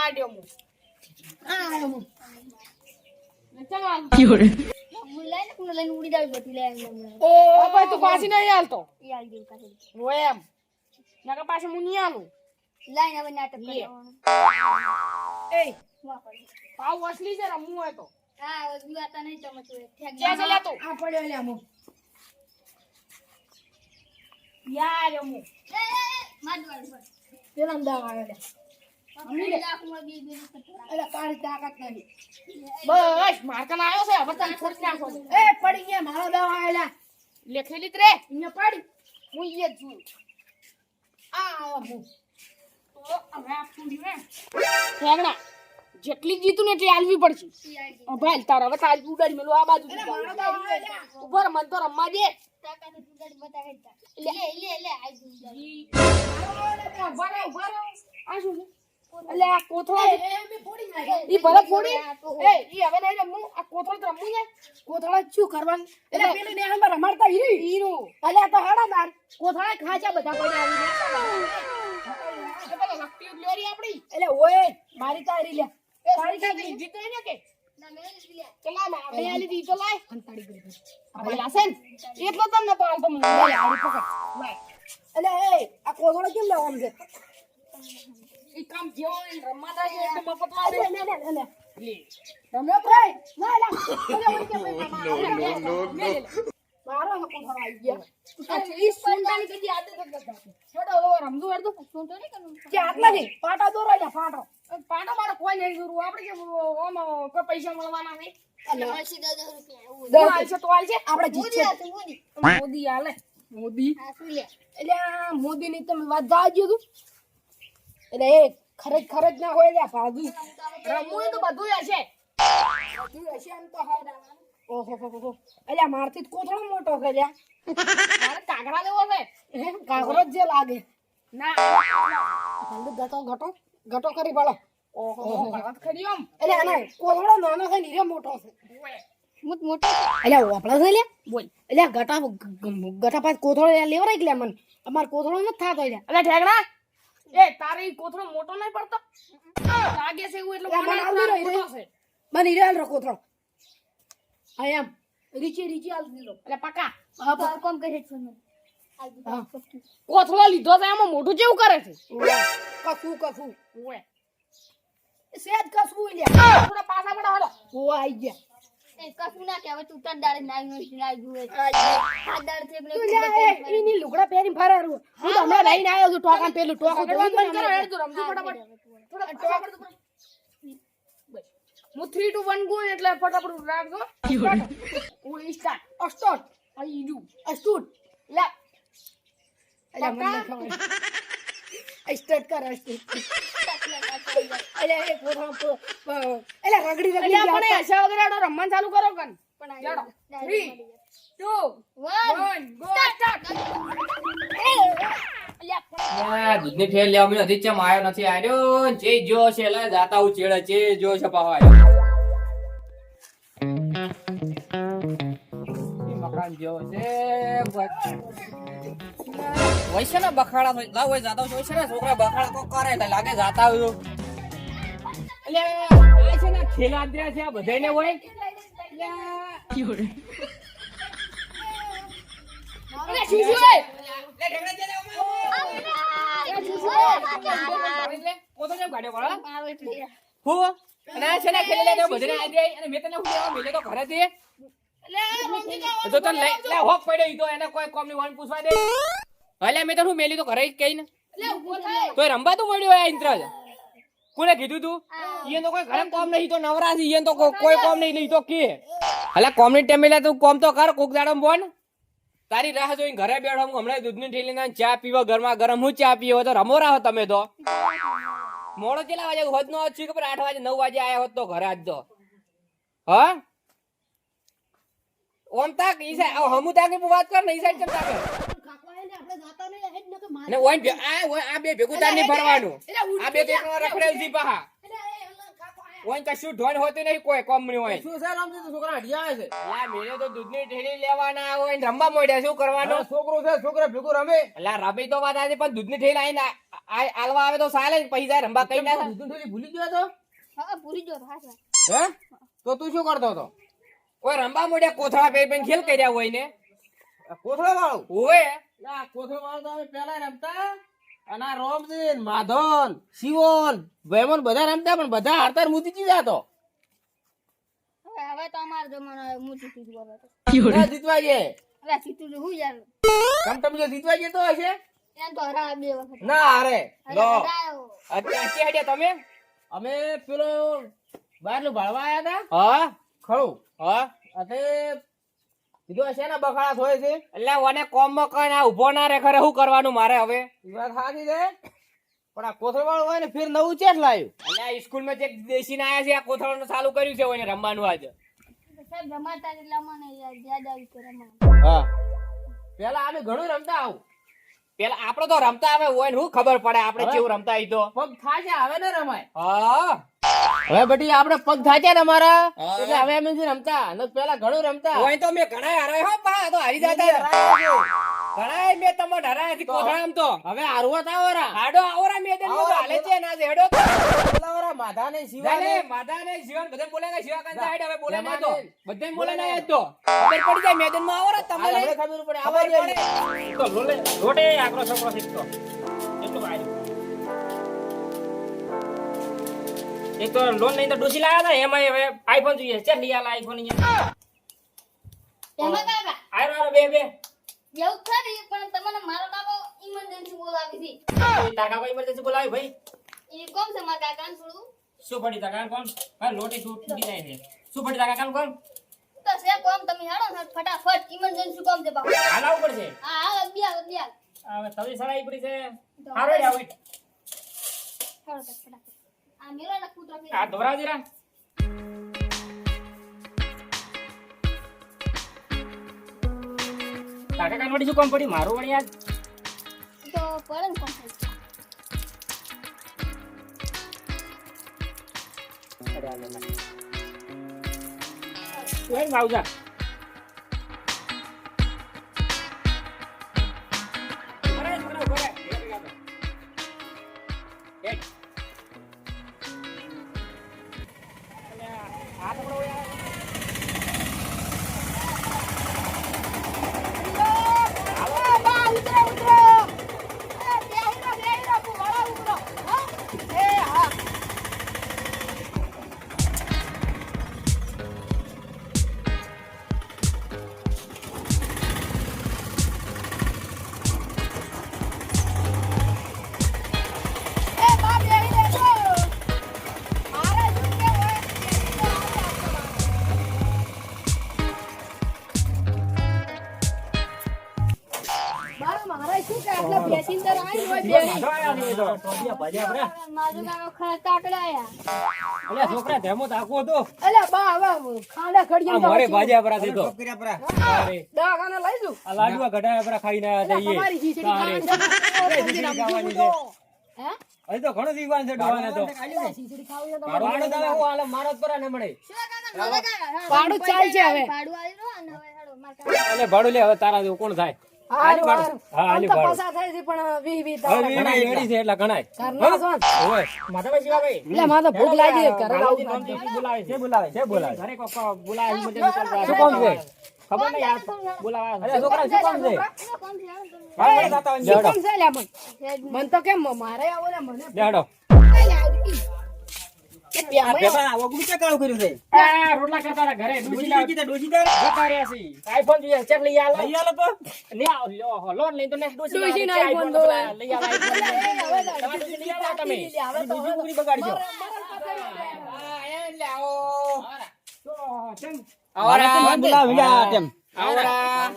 આડ્યો હું આયો હું ચાલો હાલ. લઈને કોને લઈને ઉડી જાવ બધી લે એમ ઓ ભાઈ તું પાછી નહીં હાલતો યાર જેવું કાઢી હોય એમ નકર પાછી હું નહીં હાલું લાઈન હવે નાટક લે. કરવાનું એ વાહ પડી પાવ અસલી છે રમવું હોય તો હા વસ્તુ આતા નહીં તમે તો ઠેક ચે છે લે તું આ પડ્યો લે હું યાર હું મારવા પેલા દવા આવ્યો લે પડે લાખમાં બી બી એટલે તારી તાકાત નહીં બસ મારકન આવ્યો છે હવે તને છોડી નાખો છે. એ પડી ગયા મારો દવા આવેલા લેખેલી જ રે અહીંયા પડી હું ઈ જ છું આ આવો હું તો હવે આ પૂરી રે ઠેંગણા જેટલી જીતું ને એટલી આલવી પડશે ભાઈ તારા હવે તારી ઉડાડી મેલો આ બાજુ મારો દવા આવેલા ઉપર મન તો રમવા દે તાકાત ઉડાડી બતાવે લે લે આઈ દઉં ઉભા રહો આ શું છે એટલે આ કોથળા એ મે ફોડી નાખ્યો ઈ ભલે ફોડી એ ઈ હવે નહીં રમવું આ કોથળો તો રમવું છે કોથળા શું કરવાનું એટલે પેલી ને હમણાં રમાડતા હીરી હીરો અલ્યા તો હાડા દાર કોથળા ખાચા બધા પડ્યા એ પેલા લખતી જ લેરી આપડી એટલે ઓય મારી તારી લે એ સારી સારી જીત ને કે ના મેં લે ચલા માં આપણે આલી દી તો લાય અંતાડી ગઈ આપણે લાસન એટલો તમને તો હાલ તો મને લે આડી પકડ લાય એટલે એ આ કોથળો કેમ લેવાનું છે ઈ કામ જેવો ને રમવા દે એટલે મફતવા દે લે લે લે લે લે તમે ભાઈ ના લા ઓલે ઓય કે ભાઈ મારો કોથળો આવી ગયા ઈ સુંદાની કદી આદત જ નથી છોડો હવે રમજો હેડ તો શું તો નહીં કરવું કે આટલા નહીં પાટા દોરો લે પાટો પાટો મારો કોઈ નહીં જરૂર આપણે કે ઓમ કોઈ પૈસા મળવાના નહીં એટલે સીધા 10 રૂપિયા એવું તો હાલ છે તો હાલ છે આપણે જીત મોદી છે મોદી મોદી હાલે મોદી આ શું લે એટલે આ મોદીની તમે વાત જાજો તું એટલે એ ખરેખર જ ના હોય લે ભાગુ રમવું તો બધું હશે બધું હશે એમ તો હા ઓહો હો હો એટલે મારથી જ કોથળો મોટો કર્યા મારે કાગડા લેવો છે એમ કાગરો જ જે લાગે ના ઘટો ઘટો ઘટો કરી પડો ઓહો વાત ખરી આમ એટલે આને કોથળો નાનો છે ને હીરે મોટો છે મુત મોટો એટલે વાપડા છે લે બોલ એટલે ગટા પાસ કોથળો લેવરાય કે લે મન અમાર કોથળો નથી થાતો એટલે અલે ઠેકડા એ તારે ઈ કોથળો મોટો નહીં પડતો લાગે છે એવું એટલે મને આવડી રહ્યો છે મને હીરે આલ રાખો કોથળો આ એમ રીચી આલ દીધો એટલે પકા હા તો કોમ કરે છે મને હા. કોથળો લીધો તો એમાં મોઢું જેવું કરે છે કસું ઓએ સેજ કસું લે થોડા પાછા પડો હાલો ઓ આઈ ગયા એ કશું ના કે હવે તું તર દાડે ના જુએ આ દાડે છે તું લે એ ઈની લુગડા પહેરીને ફરારું હું તો હમણાં લઈને આવ્યો છું ટોકન પેલું ટોકન પકડવાનું બંધ કરો હેડ તું રમજો ફટાફટ થોડા ટોકર તો બસ હું 3 2 1 ગો એટલે ફટાફટ રાખજો ઓ સ્ટાર્ટ અસ્ટોટ આઈ ડુ અસ્ટુટ લે અલ્યા મને ખબર સ્ટાર્ટ કર અસ્ટુટ અલ્યા એ પોતા અલ્યા રગડી અલ્યા પણ ગયા હસા વગર આડો રમવાનું ચાલુ કરો કન પણ ચાલો આ 3 2 1 ગો સ્ટાર્ટ આ દૂધની ફેર લેવા મળ્યો હજી ચમ આયો નથી આર્યો જે જો છે એટલે જાતા હું ચેડે છે જો છે પાહો આયો ઈ મકાન જેવો છે હોય છે ને બખાડા હોય લાવ હોય જાતા હોય છે ને છોકરા બખાડા કો કરે એટલે લાગે જાતા હોય એટલે આ છે ને ખેલા દે છે આ બધાને હોય અરે શીશુ એ કોતો જેમ ગાડ્યો પડે મારો એટલે હું અને આ છે ને ખેલે લે બધાને આ દે અને મેં તને હું લેવા મેલે તો ઘરે દે તો તને લે હોક પડ્યો ઈ તો એને કોઈ કોમ ની વાન પૂછવા દે હલે મેં તને હું મેલી તો ઘરે કઈ ને તો રંબા તો મળ્યો આ ઇન્દ્ર કોને કીધું તું ઈયન તો કોઈ ઘરે કોમ નહીં તો નવરા છે ઈયન તો કોઈ કોમ નહીં લઈ તો કે હલે કોમ ની ટાઈમ લે તું કોમ તો કર કોક દાડમ બોન તારી રાહ જોઈને ઘરે બેઠો હું હમણાં દૂધની ઠેલી ના ચા પીવો ગરમા ગરમ હું ચા પીવો તો રમો રાહો તમે તો મોડો કેટલા વાગે હોત નો છે ખબર 8 વાગે 9 વાગે આયા હોત તો ઘરે આજ તો હા ઓમ તાક ઈ સાઈડ હમુ તાકે વાત કર ને ઈ સાઈડ ચમ તાકે આપણે જાતા નહીં હેડ ન કે માર અને ઓય આ બે ભેગું તાર નહીં ભરવાનું આ બે તો એકનો રખડેલ છે પાહા ઓય કશું ઢોન હોતું નહીં કોઈ કોમની હોય શું છે રામજી તો છોકરા હડી આવે છે અલા મેરે તો દૂધની ઠેલી લેવાના હોય ને રમવા મોડ્યા શું કરવાનું છોકરો છે છોકરા ભેગું રમે અલા રમી તો વાત આજે પણ દૂધની ઠેલી આઈને આલવા આવે તો ચાલે ને, પછી જાય રંબા કઈ ના થાય. થોડી ભૂલી ગયો તો હા ભૂલી ગયો હા સર. હે તો તું શું કરતો હતો? કોઈ રંબા મોડે કોથળા પહેરી ખેલ કર્યા હોય ને કોથળા વાળો ઓય કોથળા વાળો તો અમે પેલા રમતા અને આ રોમજીન માધવન શિવન વેમન બધા રમતા પણ બધા હારતા મૂતી જાતો. હવે તો અમાર જમાનો હું જીતી ગયો હવે તો. ના જીતવા જે અરે જીતું જો હું યાર. કમ તમે જો જીતવા જતો હશે એમ તો હરા બે વખત. ના હારે લો હરાયો. અત્યારે હડ્યા તમે અમે પેલો બહારનું ભાળવા આયા હતા. હા ખરું હા અતે કીધું હશે ને બખાડા હોય છે એટલે ઓને કોમ માં કઈ ના ઉભો ના રે ખરે શું કરવાનું મારે હવે વાત સાચી છે પણ આ કોથળવાળું હોય ને ફેર નવું ચેટ લાવ્યું એટલે આ સ્કૂલ માં જે દેશી ના આયા છે આ કોથળવાનું ચાલુ કર્યું છે ઓને રમવાનું આજે સાહેબ રમાતા એટલે મને યાદ આવી કે રમવા. હા પેલા અમે ઘણું રમતા આવું પેલા આપડે તો રમતા આવે હોય ને શું ખબર પડે આપણે કેવું રમતા ઈ તો પગ થાજે આવે ને રમાય. હા હવે બટી આપણે પગ થાજે ને અમારા એટલે હવે અમે જે રમતા ને પેલા ઘણું રમતા હોય તો મે ઘણા હરાય હો પા તો હારી જાતા ઘણા મે તમને હરાય થી કોથળામ તો હવે હારવત આવરા હાડો આવરા મેદાન માં હાલે છે ના છે હેડો બોલાવરા માધા ને શિવા ને માધા ને શિવન બધા બોલેગા શિવા કાંતા હેડ હવે બોલે ના તો બધા બોલે ના તો ખબર પડી જાય મેદાન માં આવરા તમને ખબર પડે આવા જોઈએ તો લોટે આકરો છોકરો શીખતો એટલું આવ્યું એક તો લોન લઈને તો ડોસી લાયા હતા એમાં હવે આઈફોન જોઈએ છે લીયા આઈફોન અહીંયા એમાં કાકા આયરો બે બે એવું ખરી પણ તમને મારો કાકો ઇમરજન્સી બોલાવી હતી. તાર કાકો ઇમરજન્સી બોલાવી ભાઈ એ કોમ છે મારા કાકાને થોડું શું પડી તાર કાકા કોણ હા લોટે તૂટી જાય છે શું પડી તાર કાકા કોણ તો છે કોમ તમે હેડો ને ફટાફટ ઇમરજન્સી કોમ છે બાપા. હાલ આવું પડશે હા હા અભ્યાલ હવે તવી સડાઈ પડી છે હારો રે આવું હેડો તો ફટાફટ. આ મેલો ના કૂતરો ફેર. આ ધોરા જરા કાકા કાન વળી શું કોમ પડી મારું વળી આજ તો પડે ને કોમ થાય. અરે આ લે ઓય માવજા અરે છોકરા ઉભો રે એક આ તો બડો યાર મારે શું કે આટલા બેસીને તો આવી હોય બેરી. મારો કાકો ખરા તાકડાયા. અલ્યા છોકરા ધેમો તાકો હતો અલ્યા બા હવે ખાડા ખડીએ તો મારે ભાજ્યા પરા દેતો દવાખાને લઈ જઉં. આ લાડવા ગઢાયા પરા ખાઈને આયા જઈએ તમારી ખીચડી ખાવાની છે. હે? અહીં તો ઘણો દીવાન છે ડોવાને તો ખીચડી ખાવી હોય તો મારો દાદા હું આલે મારો જ પરા ન મળે શું કાકા મારા કાકા ભાડું ચાલ છે હવે. ભાડું આવી રહ્યો ને હવે હેડો મારા કાકા. અને ભાડું લે હવે તારા જેવું કોણ થાય હારું, હારું. હા, આમ આલી તો ભાડું. પસાર થાય છે પણ વી વી હવે તારા વીણા રેડી છે એટલે ગણાય ઘરના છો ને? ઓય માધવભાઈ શિવાભાઈ એટલે મારે તો ભૂખ લાગી છે. ઘરે બાલાજી આવું નામથી બોલાવે છે બોલાવે ઘરે કોક બોલાવે શું કામ છે ખબર નહીં યાર બોલાવા અરે છોકરા શું કામ છે એનો કોમ છે હેડો તમે. હા મને દાતા શું કામ છે લ્યા મન? મન તો કેમ મારે આવો ને મને લેડો એ પ્યામાં રોટલા ખાતા હતા ઘરે ડોસી જતા રહ્યા છે આઈફોન જોઈએ ચેક લઈ આલો ને આવો લોન લઈ તો ને ડોશી ના iPhone દો. લઈ આલો તમારે ડોશી લઈ આલો તમે બીજી પૂરી બગાડજો એટલે આવો આવરા બોલાવ તેમ આવરા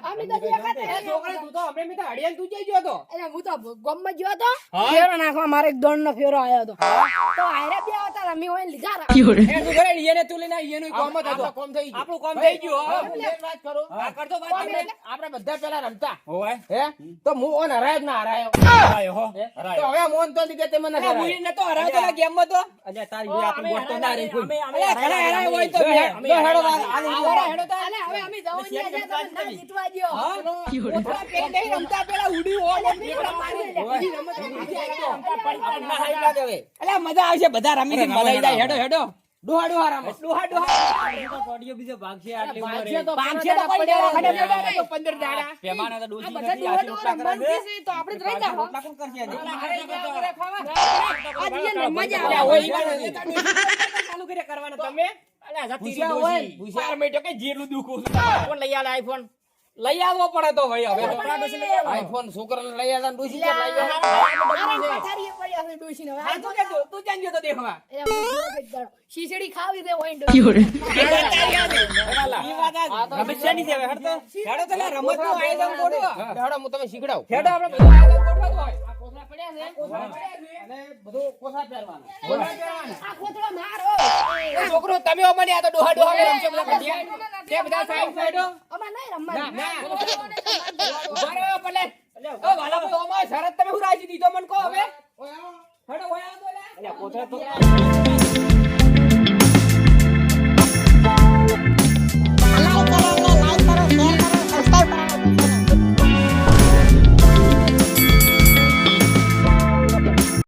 અમે તો દેખાતા એ છોકરા તું તો આપણે મે તો હડિયાન તું જઈ ગયો તો એટલે હું તો ગમમાં ગયો હતો ફેરો નાખવા મારે એક દોડ નો ફેરો આવ્યો હતો તો આયરે બે હતા અમે હોય લીધા એ તું ઘરે લઈ ઈને તું લઈને આય, એનું કામ જ હતું. આપણું કામ થઈ ગયું. આપણું કામ થઈ ગયું હા, હો. હું એક વાત કરું. હા, કરતો વાત આપણે તમે. બધા પેલા રમતા હોવે. હે તો હું ઓન હરાયો જ ના હરાયો હરાયો હો. હે? હરાયો. તો હવે મોન તો કે તે મને અલા, હરાયો. મુઈ નતો હરાવતો આ ગેમમાં તો. અલ્યા તારી જોડે આપણું બોટ તો ના રહી કોઈ. અલા, ઘણા હરાયો હોય તો લે, મેં. લે, હેડો તાર. આવરા હેડો તાર. અલે હવે અમે જવું નહીં, આજે તમે ના જીતવા દ્યો. હા? ઓછા પેલ નહીં રમતા, પેલા ઉડી ઓમ ઓમ નીકળવા મારી માંડે. લે. ઉડી રમત રમતી આપણે ના હાઈ લાગે હવે. અલા, મજા આવશે બધા રમી મજા આવી જાય. હેડો હેડો. ડોહા ડોહા રમો. ડોહા ડોહા. કોડીઓ બીજો ભાગશે આટલી ઉંમરે. ભાગ્ય તો પાંચસો તો કોઈ પડ્યા દેવા પડ્યા પડ્યા. તો 15 દાડા. પેમાના તો આ ડોશી બધા નથી, આશી ડોહા રોટલા કરે રમવાનું છે. છે, તો આપણે જ રહી જાઓ. રોટલા કોણ કરશે આજે? આ જીએ રમવા જ અલા, આવે. ઓય ઈ ચાલુ કર્યા કરવાના તમે. અલા, જતી રહી ભૂસ્યા હોય, ડોશી. ભૂસ્યા. 4 મિનિટો કઈ જેટલું દુખું છું. આઈફોન લઈ આલે, આઈફોન. લઈ આવવો પડે તો ભાઈ હવે તો. આઈફોન છોકરાને લઈ આવતા ને ડોશી ક્યાં લઈ અરે આવ્યા? પથારીએ પડ્યા છે ડોશીને. હવે હા, તું કે તું જાણ ગયો તો દેખવા. એટલે હું જોયો જ ગયો. શીશડી ખાવી દે હોય ને ડોશી. ઈ વાત આ સમસ્યા નહીં છે હવે, હેડ તો. હેડો તો લે, રમતનું આયોજન ગોઠવો. હેડો હું તમે શીખડાવું. હેડો આપણે બધું આયોજન ગોઠવો તો હોય. આ કોથળા પડ્યા છે અને બધું કોથળા પહેરવાના. આ કોથળો મારો. એ છોકરો તમે ઓ મને આ તો ડોહા ડોહા કે રમશે બધા કઢિયા. તે બધા સાઈડ સાઈડો. અમાર નહીં રમવાનું. ના. ઉભા રહ્યો પલે. ઓ વાલા ભાઈ ઓમાં શરત તમે હું રાજી દીધો મને કહો હવે. ઓય આવો. હેડો ઓય આવો તો લે. અલ્યા કોથળા તો